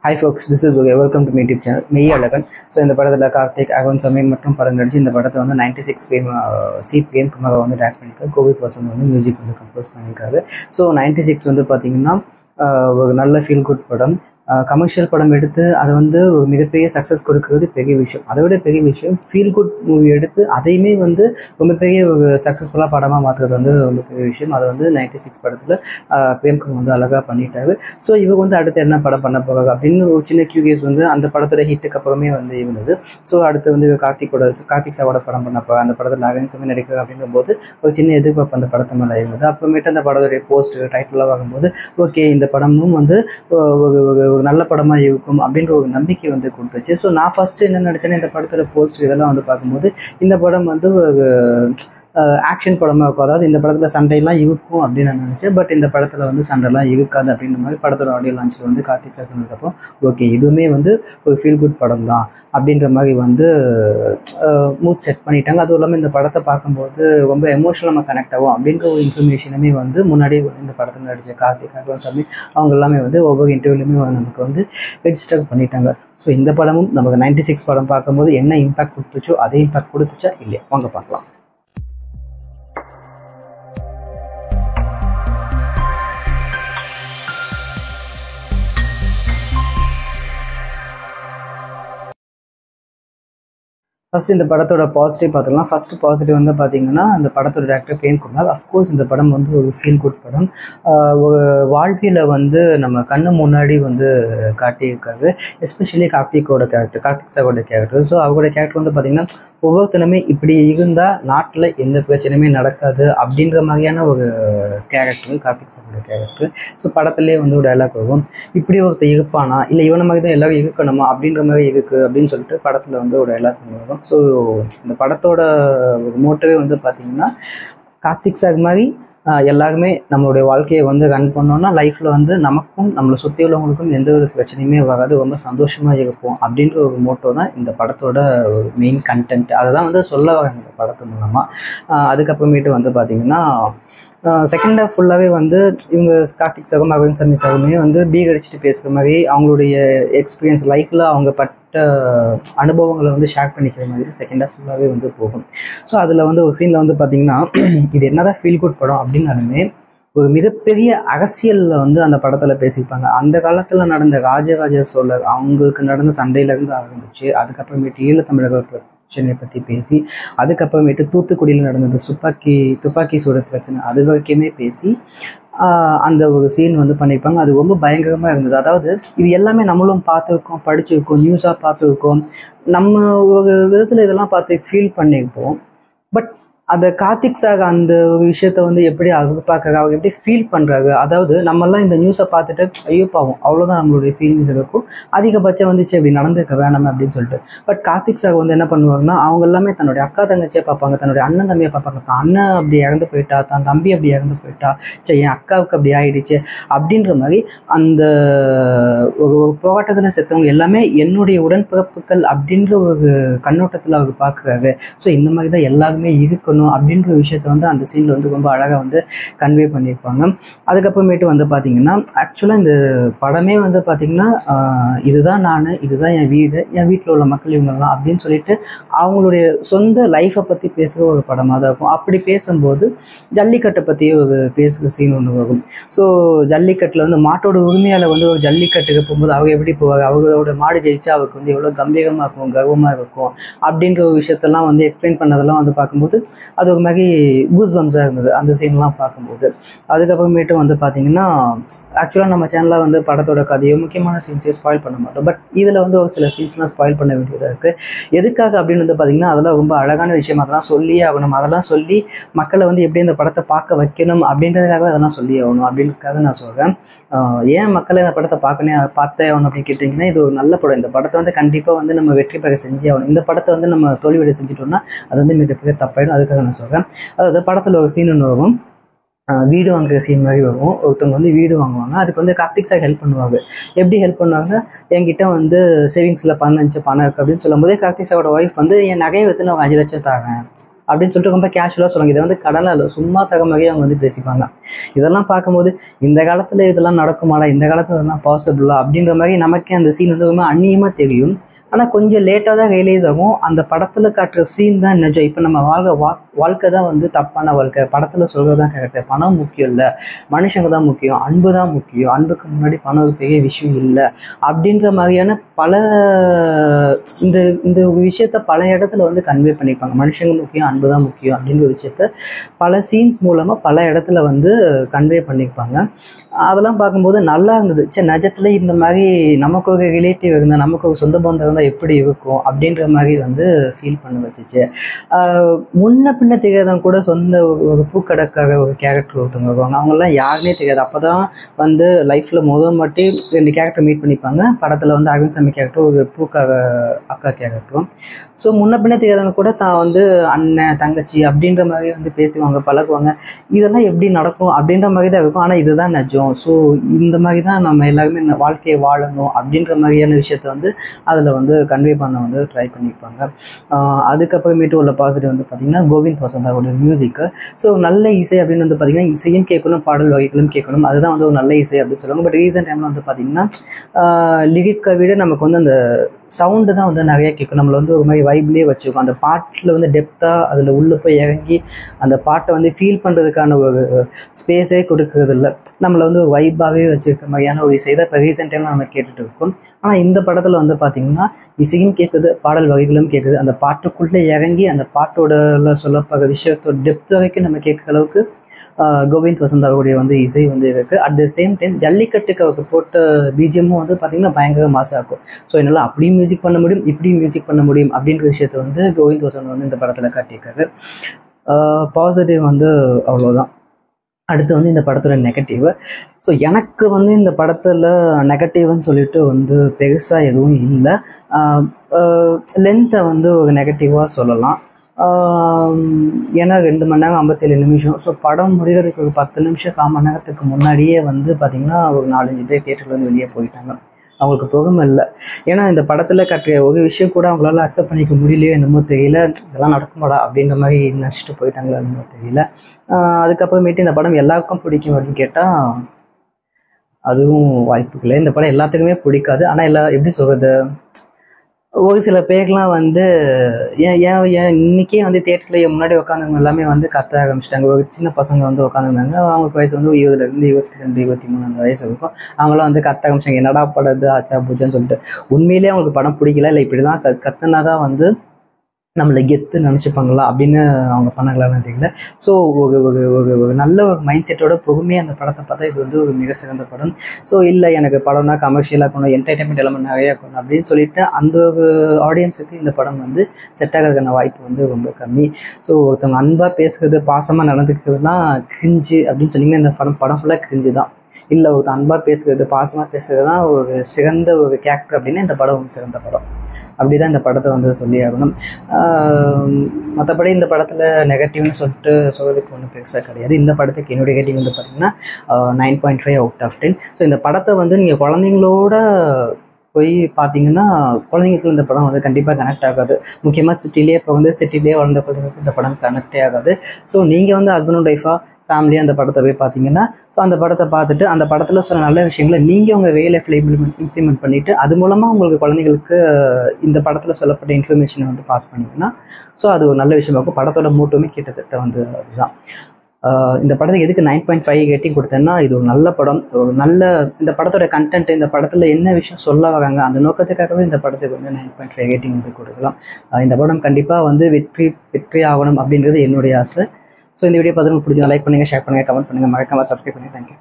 Hi folks, this is Uge. Welcome to my YouTube channel. மெய் அழகன். So இந்த படத்தில் கார்த்திக் அகவன் சமீர் மற்றும் படம் நடிச்சு இந்த படத்தை வந்து 96 PM CPM குமார் வந்து டேரக்ட் பண்ணியிருக்காரு. கோவிட் பர்சன் வந்து மியூசிக் வந்து கம்போஸ் பண்ணியிருக்காரு. ஸோ 96 வந்து பார்த்தீங்கன்னா ஒரு நல்ல ஃபீல் குட் படம். கமர்ஷியல் படம் எடுத்து அதை வந்து ஒரு மிகப்பெரிய சக்ஸஸ் கொடுக்கறது பெரிய விஷயம். அதை விட பெரிய விஷயம் ஃபீல் குட் மூவி எடுத்து அதையுமே வந்து ரொம்ப பெரிய ஒரு சக்ஸஸ்ஃபுல்லாக படமாக மாற்றுறது வந்து ரொம்ப பெரிய விஷயம். அதை வந்து 96 படத்தில் பிரேம்குமார் வந்து அழகாக பண்ணிட்டாரு. ஸோ இவங்க வந்து அடுத்து என்ன படம் பண்ண போகிறாங்க அப்படின்னு ஒரு சின்ன கியூரியஸ் வந்து அந்த படத்தோட ஹிட்டுக்கு அப்புறமே வந்து இருந்தது. ஸோ அடுத்து வந்து கார்த்திக் சாவோட படம் பண்ண போகிறாங்க. அந்த படத்தில் அகன்சமே நடிக்கிறாங்க அப்படின்ற போது ஒரு சின்ன எதிர்பார்ப்பு அந்த படத்து மேலே இருந்தது. அப்புறமேட்டு அந்த படத்துடைய போஸ்ட் டைட்டிலாக வாங்கும்போது ஓகே இந்த படமும் வந்து ஒரு நல்ல படமாக இருக்கும் அப்படின்ற ஒரு நம்பிக்கை வந்து கொடுத்துச்சு. ஸோ நான் ஃபஸ்ட்டு என்ன நினச்சேன்னா இந்த படத்தில் போஸ்ட் இதெல்லாம் வந்து பார்க்கும்போது இந்த படம் வந்து ஒரு ஆக்ஷன் படமாக இருக்கும். அதாவது இந்த படத்தில் சண்டையெல்லாம் இருக்கும் அப்படின்னு நான் நினச்சேன். பட் இந்த படத்தில் வந்து சண்டைலாம் இருக்காது அப்படின்ற மாதிரி படத்தோட ஆடியோ லான்ச்சில் வந்து கார்த்திக் சார் சொன்னதுக்கப்புறம் ஓகே இதுவுமே வந்து ஒரு ஃபீல் குட் படம் தான் அப்படின்ற மாதிரி வந்து மூட் செட் பண்ணிட்டாங்க. அதுவும் இல்லாமல் இந்த படத்தை பார்க்கும்போது ரொம்ப எமோஷனல் நம்ம கனெக்ட் ஆகும் அப்படின்ற ஒரு இன்ஃபர்மேஷனுமே வந்து முன்னாடியே இந்த படத்தில் நடித்த கார்த்திக் அகவன் சாமி அவங்க எல்லாமே வந்து ஒவ்வொரு இன்டர்வியூலையுமே நமக்கு வந்து ரெஜிஸ்டர் பண்ணிட்டாங்க. ஸோ இந்த படமும் நமக்கு 96 படம் பார்க்கும்போது என்ன இம்பாக்ட் கொடுத்துச்சோ அதே இம்பாக்ட் கொடுத்துச்சா இல்லையா வாங்க பார்க்கலாம். ஃபர்ஸ்ட் இந்த படத்தோட பாசிட்டிவ் பார்த்துக்கலாம். ஃபர்ஸ்ட் பாசிட்டிவ் வந்து பார்த்தீங்கன்னா அந்த படத்தோட டேரக்டர் பிரேம்குமார். அஃப்கோர்ஸ் இந்த படம் வந்து ஒரு ஃபீல் குட் படம். ஒரு வாழ்க்கையில் வந்து நம்ம கண்ணு முன்னாடி வந்து காட்டியிருக்காரு. எஸ்பெஷலி கார்த்திக் சாரோட கேரக்டர். ஸோ அவரோட கேரக்டர் வந்து பார்த்தீங்கன்னா ஒவ்வொருத்தனுமே இப்படி இருந்தால் நாட்டில் எந்த பிரச்சனையுமே நடக்காது அப்படின்ற மாதிரியான ஒரு கேரக்டர் கார்த்திக் சாரோட கேரக்டர். ஸோ படத்துலேயே வந்து ஒரு டைலாக் வரும், இப்படி ஒருத்தர் இருப்பானா இல்லை இவனை மாதிரி தான் எல்லாரும் இருக்கணுமா அப்படின்ற மாதிரி இருக்குது அப்படின்னு சொல்லிட்டு படத்தில் வந்து ஒரு டைலாக் வரும். ஸோ இந்த படத்தோட ஒரு மோட்டவே வந்து பார்த்தீங்கன்னா கார்த்திக் சார் மாதிரி எல்லாருமே நம்மளுடைய வாழ்க்கையை வந்து ரன் பண்ணோன்னா லைஃப்பில் வந்து நமக்கும் நம்மளை சுற்றி உள்ளவங்களுக்கும் எந்த ஒரு பிரச்சனையுமே வராது, ரொம்ப சந்தோஷமாக இருப்போம் அப்படின்ற ஒரு மோட்டோ தான் இந்த படத்தோட மெயின் கண்டென்ட். அதை தான் வந்து சொல்ல வராங்க இந்த படத்து மூலமாக. அதுக்கப்புறமேட்டு வந்து பார்த்திங்கன்னா செகண்ட் ஹாஃப் ஃபுல்லாகவே வந்து இவங்க கார்த்திக் சாரும் அகவன் சாமி சாருமே வந்து பீக் அடிச்சுட்டு பேசுகிற மாதிரி அவங்களுடைய எக்ஸ்பீரியன்ஸ் லைஃப்பில் அவங்க பட்ட அனுபவங்களை வந்து ஷேர் பண்ணிக்கிற மாதிரி செகண்ட் ஹாஃப் ஃபுல்லாகவே வந்து போகும். ஸோ அதில் வந்து ஒரு சீனில் வந்து பார்த்திங்கன்னா இது என்னதான் ஃபீல் குட் படம் அப்படின்னாலுமே ஒரு மிகப்பெரிய அரசியலில் வந்து அந்த படத்தில் பேசியிருப்பாங்க. அந்த காலத்தில் நடந்த ராஜராஜ சோழர் அவங்களுக்கு நடந்த சண்டையிலேருந்து ஆரம்பிச்சு அதுக்கப்புறமேட்டு ஈழத்தமிழர்கள் பிரச்சனையை பற்றி பேசி அதுக்கப்புறமேட்டு தூத்துக்குடியில் நடந்தது துப்பாக்கி சூட பிரச்சனை அது வரைக்குமே பேசி அந்த ஒரு சீன் வந்து பண்ணியிருப்பாங்க. அது ரொம்ப பயங்கரமாக இருந்தது. அதாவது இது எல்லாமே நம்மளும் பார்த்துருக்கோம், படிச்சிருக்கோம், நியூஸாக பார்த்துருக்கோம், நம்ம ஒரு விதத்தில் இதெல்லாம் பார்த்து ஃபீல் பண்ணியிருப்போம். பட் அதை கார்த்திக் சார் அந்த ஒரு விஷயத்த வந்து எப்படி அவங்க பார்க்குறாங்க, அவங்க எப்படி ஃபீல் பண்ணுறாங்க. அதாவது நம்மெல்லாம் இந்த நியூஸை பார்த்துட்டு ஐயோ பாவம் அவ்வளோதான் நம்மளுடைய ஃபீலிங்ஸ் இருக்கும், அதிகபட்சம் வந்துச்சு அப்படி நடந்துக்க வேணாம் அப்படின்னு சொல்லிட்டு. பட் கார்த்திக் சார் வந்து என்ன பண்ணுவாங்கன்னா அவங்க எல்லாமே தன்னுடைய அக்கா தங்கச்சியை பார்ப்பாங்க, தன்னுடைய அண்ணன் தம்பியை பார்ப்பாங்க. தான் அண்ணன் அப்படி இறந்து போயிட்டா, தான் தம்பி அப்படி இறந்து போயிட்டா, சரி என் அக்காவுக்கு அப்படி ஆயிடுச்சு அப்படின்ற மாதிரி அந்த ஒரு போராட்டத்தில் செத்தவங்க எல்லாமே என்னுடைய உடன்பிறப்புகள் அப்படின்ற ஒரு கண்ணோட்டத்தில் அவர் பார்க்குறாரு. ஸோ இந்த மாதிரி தான் எல்லாருமே இருக்கணும் அப்படின்ற விஷயத்த வந்து அந்த சீனில் வந்து ரொம்ப அழகாக வந்து கன்வே பண்ணியிருப்பாங்க. அதுக்கப்புறமேட்டு வந்து பார்த்தீங்கன்னா ஆக்சுவலாக இந்த படமே வந்து பார்த்தீங்கன்னா இதுதான் நான், இதுதான் என் வீடு, என் வீட்டில் உள்ள மக்கள் இவங்கெல்லாம் அப்படின்னு சொல்லிட்டு அவங்களுடைய சொந்த லைஃப்பை பற்றி பேசுகிற ஒரு படமாக தான் இருக்கும். அப்படி பேசும்போது ஜல்லிக்கட்டை பற்றி ஒரு பேசுகிற சீன் ஒன்று வரும். ஸோ ஜல்லிக்கட்டில் வந்து மாட்டோட உரிமையால் வந்து ஒரு ஜல்லிக்கட்டுக்கு போகும்போது அவங்க எப்படி போவாங்க, அவங்களோட மாடு ஜெயிச்சா அவருக்கு வந்து எவ்வளோ கம்பீரமாக இருக்கும், கர்வமாக இருக்கும் அப்படின்ற ஒரு விஷயத்தெல்லாம் வந்து எக்ஸ்பிளைன் பண்ணதெல்லாம் வந்து பார்க்கும்போது அது ஒரு மாதிரி கூஸ் பம்ஸாக இருந்தது அந்த சீன்லாம் பார்க்கும்போது. அதுக்கப்புறமேட்டு வந்து பார்த்தீங்கன்னா ஆக்சுவலாக நம்ம சேனலில் வந்து படத்தோட கதையோ முக்கியமான சீன்ஸையோ ஸ்பாயில் பண்ண மாட்டோம். பட் இதில் வந்து ஒரு சில சீன்ஸ்லாம் ஸ்பாயில் பண்ண வேண்டியதாக இருக்குது. எதுக்காக அப்படின்னு வந்து பார்த்தீங்கன்னா அதெல்லாம் ரொம்ப அழகான விஷயம், அதெல்லாம் சொல்லியே ஆகணும். அதெல்லாம் சொல்லி மக்களை வந்து எப்படி இந்த படத்தை பார்க்க வைக்கணும் அப்படின்றதுக்காக அதெல்லாம் சொல்லி ஆகணும் அப்படின்றதுக்காக நான் சொல்கிறேன். ஏன் மக்களை இந்த படத்தை பார்த்தே ஆகணும் அப்படின்னு கேட்டிங்கன்னா இது ஒரு நல்ல படம். இந்த படத்தை வந்து கண்டிப்பாக வந்து நம்ம வெற்றி பெற செஞ்சே ஆகணும். இந்த படத்தை வந்து நம்ம தோல்வியடை செஞ்சுட்டோம்னா அது வந்து மிகப்பெரிய தப்பாயிடும். அதுக்காக நான் சொல்கிறேன். அதாவது படத்தில் ஒரு சீன் ஒன்று வரும், வீடு வாங்குற சீன் மாதிரி வரும். ஒருத்தவங்க வந்து வீடு வாங்குவாங்க, அதுக்கு வந்து கார்த்திக் சார் ஹெல்ப் பண்ணுவாங்க. எப்படி ஹெல்ப் பண்ணுவாங்க, என்கிட்ட வந்து சேவிங்ஸில் 15 பணம் இருக்குது அப்படின்னு சொல்லும் போதே கார்த்திக் சாரோட ஒய்ஃப் வந்து என் நகையை வைத்து நான் 5 லட்சம் தரேன் அப்படின்னு சொல்லிட்டு ரொம்ப கேஷுவலாக சொல்லுவாங்க. இதை வந்து கடலாக இல்லை, சும்மா தகமையாக அவங்க வந்து பேசிப்பாங்க. இதெல்லாம் பார்க்கும்போது இந்த காலத்தில் இதெல்லாம் நடக்குமாடா, இந்த காலத்தில் இதெல்லாம் பாசிபிளா அப்படின்ற மாதிரி நமக்கே அந்த சீன் வந்து ரொம்ப அந்நியமாக தெரியும். ஆனால் கொஞ்சம் லேட்டாக தான் ரியலைஸ் ஆகும், அந்த படத்தில் காட்டுற சீன் தான் நிஜம். இப்போ நம்ம வாழ்க்கை தான் வந்து தப்பான வாழ்க்கை, படத்தில் சொல்கிறது தான் கரெக்டு, பணம் முக்கியம் இல்லை, மனுஷங்க தான் முக்கியம், அன்பு தான் முக்கியம், அன்புக்கு முன்னாடி பணம் ஒரு பெரிய விஷயம் இல்லை அப்படின்ற மாதிரியான பல இந்த இந்த விஷயத்த பல இடத்துல வந்து கன்வே பண்ணியிருப்பாங்க. மனுஷங்க முக்கியம், அன்பு தான் முக்கியம் அப்படின்ற விஷயத்த பல சீன்ஸ் மூலமாக பல இடத்துல வந்து கன்வே பண்ணியிருப்பாங்க. அதெல்லாம் பார்க்கும்போது நல்லா இருந்தது. சரி, நிஜத்துல இந்த மாதிரி நமக்கு ஒரு ரிலேட்டிவ் இருந்தால், நமக்கு ஒரு சொந்த பந்தம் இருந்தால் எப்படி இருக்கும் அப்படின்ற மாதிரி வந்து ஃபீல் பண்ண வச்சுச்சு. முன்ன பின்ன தெரியாதவங்க கூட சொந்த ஒரு பூக்கடைக்காக ஒரு கேரக்டர் ஒருத்தவங்க வருவாங்க, அவங்கெல்லாம் யாருன்னே தெரியாது. அப்போ தான் வந்து லைஃப்பில் முதல் மாட்டி 2 கேரக்டர் மீட் பண்ணிப்பாங்க. படத்தில் வந்து அரவிந்த் சாமி கேரக்டரும் ஒரு பூக்காக அக்கா கேரக்டரும். ஸோ முன்ன பின்ன தெரியாதவங்க கூட தான் வந்து அண்ணன் தங்கச்சி அப்படின்ற மாதிரி வந்து பேசுவாங்க, பழகுவாங்க. இதெல்லாம் எப்படி நடக்கும் அப்படின்ற மாதிரி தான் இருக்கும். ஆனால் இதுதான் நிஜம். ஸோ இந்த மாதிரி தான் நம்ம எல்லாருமே வாழ்க்கையை வாழணும் அப்படின்ற மாதிரியான விஷயத்த வந்து அதில் வந்து கன்வே பண்ண வந்து ட்ரை பண்ணியிருப்பாங்க. அதுக்கப்புறமேட்டு உள்ள பாசிட்டிவ் வந்து பார்த்திங்கன்னா கோவிந்த் வசந்தாவோட மியூசிக்கு. ஸோ நல்ல இசை அப்படின்னு வந்து பார்த்திங்கன்னா இசையும் கேட்கணும், பாடல் வகைகளும் கேட்கணும், அதுதான் வந்து ஒரு நல்ல இசை அப்படின்னு சொல்லுவாங்க. பட் ரீசெண்ட் டைமில் வந்து பார்த்திங்கன்னா லிரிக்கை விட நமக்கு வந்து அந்த சவுண்டு தான் வந்து நிறைய கேட்கும். நம்மளை வந்து ஒரு மாதிரி வைப்லேயே வச்சுருக்கோம். அந்த பாட்டில் வந்து டெப்த்தாக அதில் உள்ளே போய் இறங்கி அந்த பாட்டை வந்து ஃபீல் பண்ணுறதுக்கான ஒரு ஸ்பேஸே கொடுக்கறது இல்லை. நம்மளை வந்து ஒரு வைப்பாகவே வச்சுருக்க மாதிரியான ஒரு இசை தான் இப்போ ரீசெண்ட் டைமில் நம்ம கேட்டுட்டு இருக்கோம். ஆனால் இந்த படத்தில் வந்து பார்த்திங்கன்னா இசையும் கேட்குது, பாடல் வகைகளும் கேட்குது. அந்த பாட்டுக்குள்ளே இறங்கி அந்த பாட்டோட சொல்லப்படுற விஷயத்தோட டெப்த் வரைக்கும் நம்ம கேட்குற அளவுக்கு கோவிந்த் வசந்தாவுடைய வந்து இசை வந்து இருக்குது. அட் த சேம் டைம் ஜல்லிக்கட்டுக்கு அவருக்கு போட்ட பிஜிஎம்மும் வந்து பார்த்திங்கன்னா பயங்கர மாசாக இருக்கும். ஸோ என்னால் அப்படியும் மியூசிக் பண்ண முடியும், இப்படியும் மியூசிக் பண்ண முடியும் அப்படின்ற விஷயத்தை வந்து கோவிந்த் வசந்த் வந்து இந்த படத்தில் காட்டியிருக்காரு. பாசிட்டிவ் வந்து அவ்வளோதான். அடுத்து வந்து இந்த படத்தோட நெகட்டிவ். ஸோ எனக்கு வந்து இந்த படத்தில் நெகட்டிவ்னு சொல்லிட்டு வந்து பெருசாக எதுவும் இல்லை. லென்த்தை வந்து ஒரு நெகட்டிவாக சொல்லலாம். ஏன்னா 2 மணி நேரம் 57 நிமிஷம். ஸோ படம் முடிகிறதுக்கு ஒரு 10 நிமிஷம் 1/4 மணி நேரத்துக்கு முன்னாடியே வந்து பார்த்திங்கன்னா ஒரு 4-5 பேர் தியேட்டரில் வந்து வெளியே போயிட்டாங்க. அவங்களுக்கு பொறுமை இல்லை. ஏன்னா இந்த படத்தில் கட்டுற ஒரு விஷயம் கூட அவங்களால அக்செப்ட் பண்ணிக்க முடியலையோ என்னமோ தெரியல, இதெல்லாம் நடக்குமாடா அப்படின்ற மாதிரி நினச்சிட்டு போயிட்டாங்களோ என்னமோ தெரியல. அதுக்கப்புறமேட்டு இந்த படம் எல்லாருக்கும் பிடிக்கும் அப்படின்னு கேட்டால் அதுவும் வாய்ப்புகள். இந்த படம் எல்லாத்துக்குமே பிடிக்காது. ஆனால் எப்படி சொல்கிறது, ஒரு சில பேருக்குலாம் வந்து ஏன் இன்றைக்கே வந்து தியேட்டரில் முன்னாடி உட்காந்தவங்க எல்லாமே வந்து கத்த ஆரம்பிச்சிட்டாங்க. ஒரு சின்ன பசங்க வந்து உட்காந்துருந்தாங்க, அவங்களுக்கு வயசு வந்து 20லேருந்து 22, 23 அந்த வயசு இருக்கும். அவங்களாம் வந்து கத்த ஆரம்பிச்சாங்க, என்னடா படுது ஆச்சா பூச்சான்னு சொல்லிட்டு. உண்மையிலேயே அவங்களுக்கு படம் பிடிக்கல, இல்லை இப்படி தான் கத்துனா தான் வந்து நம்மளை கெத்து நினச்சிப்பாங்களா அப்படின்னு அவங்க பண்ணங்களான்னு தெரியல. ஸோ ஒரு ஒரு ஒரு ஒரு நல்ல ஒரு மைண்ட் செட்டோட பொறுமையாக அந்த படத்தை பார்த்தா இது வந்து ஒரு மிக சிறந்த படம். ஸோ இல்லை எனக்கு படம்னா கமர்ஷியலாக இருக்கணும், என்டர்டைன்மெண்ட் எலமெண்ட் நிறையா இருக்கணும் அப்படின்னு சொல்லிட்டு அந்த ஒரு ஆடியன்ஸுக்கு இந்த படம் வந்து செட் ஆகிறதுக்கான வாய்ப்பு வந்து ரொம்ப கம்மி. ஸோ ஒருத்தவங்க அன்பாக பேசுகிறது, பாசமாக நடந்துக்கிறதுலாம் கிரிஞ்சு அப்படின்னு சொன்னீங்கன்னா இந்த படம் ஃபுல்லாக கிரிஞ்சு தான். இல்லை ஒருத்தர் அன்பாக பேசுகிறது, பாசமாக பேசுகிறது தான் ஒரு சிறந்த ஒரு கேரக்டர் அப்படின்னா இந்த படம் ஒரு சிறந்த படம். அப்படி தான் இந்த படத்தை வந்து சொல்லி ஆகணும். மற்றபடி இந்த படத்தில் நெகட்டிவ்னு சொல்கிறதுக்கு ஒன்றும் பெருசாக கிடையாது. இந்த படத்துக்கு என்னுடைய ரேட்டிங் வந்து பார்த்திங்கன்னா 9.5 out of 10. ஸோ இந்த படத்தை வந்து நீங்கள் குழந்தைங்களோட போய் பார்த்தீங்கன்னா குழந்தைங்களுக்கு இந்த படம் வந்து கண்டிப்பாக கனெக்ட் ஆகாது. முக்கியமாக சிட்டிலேயே வளர்ந்த குழந்தைங்களுக்கு இந்த படம் கனெக்டே ஆகாது. ஸோ நீங்கள் வந்து ஹஸ்பண்ட் அண்ட் ஒய்ஃபாக ஃபேமிலியாக அந்த படத்தை போய் பார்த்தீங்கன்னா, ஸோ அந்த படத்தை பார்த்துட்டு அந்த படத்தில் சொன்ன நல்ல விஷயங்களை நீங்கள் உங்கள் ரியல் லைஃப்பில் இம்ப்ளிமெண்ட் பண்ணிவிட்டு அது மூலமாக உங்களுக்கு குழந்தைங்களுக்கு இந்த படத்தில் சொல்லப்பட்ட இன்ஃபர்மேஷனை வந்து பாஸ் பண்ணிங்கன்னா ஸோ அது ஒரு நல்ல விஷயமா இருக்கும். படத்தோட மூட்டுமே கிட்டத்தட்ட வந்து அதுதான். இந்த படத்துக்கு எதுக்கு 9.5 ரேட்டிங் கொடுத்தேன்னா, இது ஒரு நல்ல படம், ஒரு நல்ல இந்த படத்தோட கண்டென்ட், இந்த படத்தில் என்ன விஷயம் சொல்ல வராங்க அந்த நோக்கத்துக்காகவே இந்த படத்துக்கு வந்து 9.5 ரேட்டிங் வந்து கொடுக்கலாம். இந்த படம் கண்டிப்பாக வந்து வெற்றி ஆகணும் அப்படின்றது என்னுடைய ஆசை. ஸோ இந்த வீடியோ பார்த்து பிடிச்சா லைக் பண்ணுங்கள், ஷேர் பண்ணுங்கள், கமெண்ட் பண்ணுங்கள், மறக்காம சப்ஸ்கிரைப் பண்ணுங்கள். தேங்க்யூ.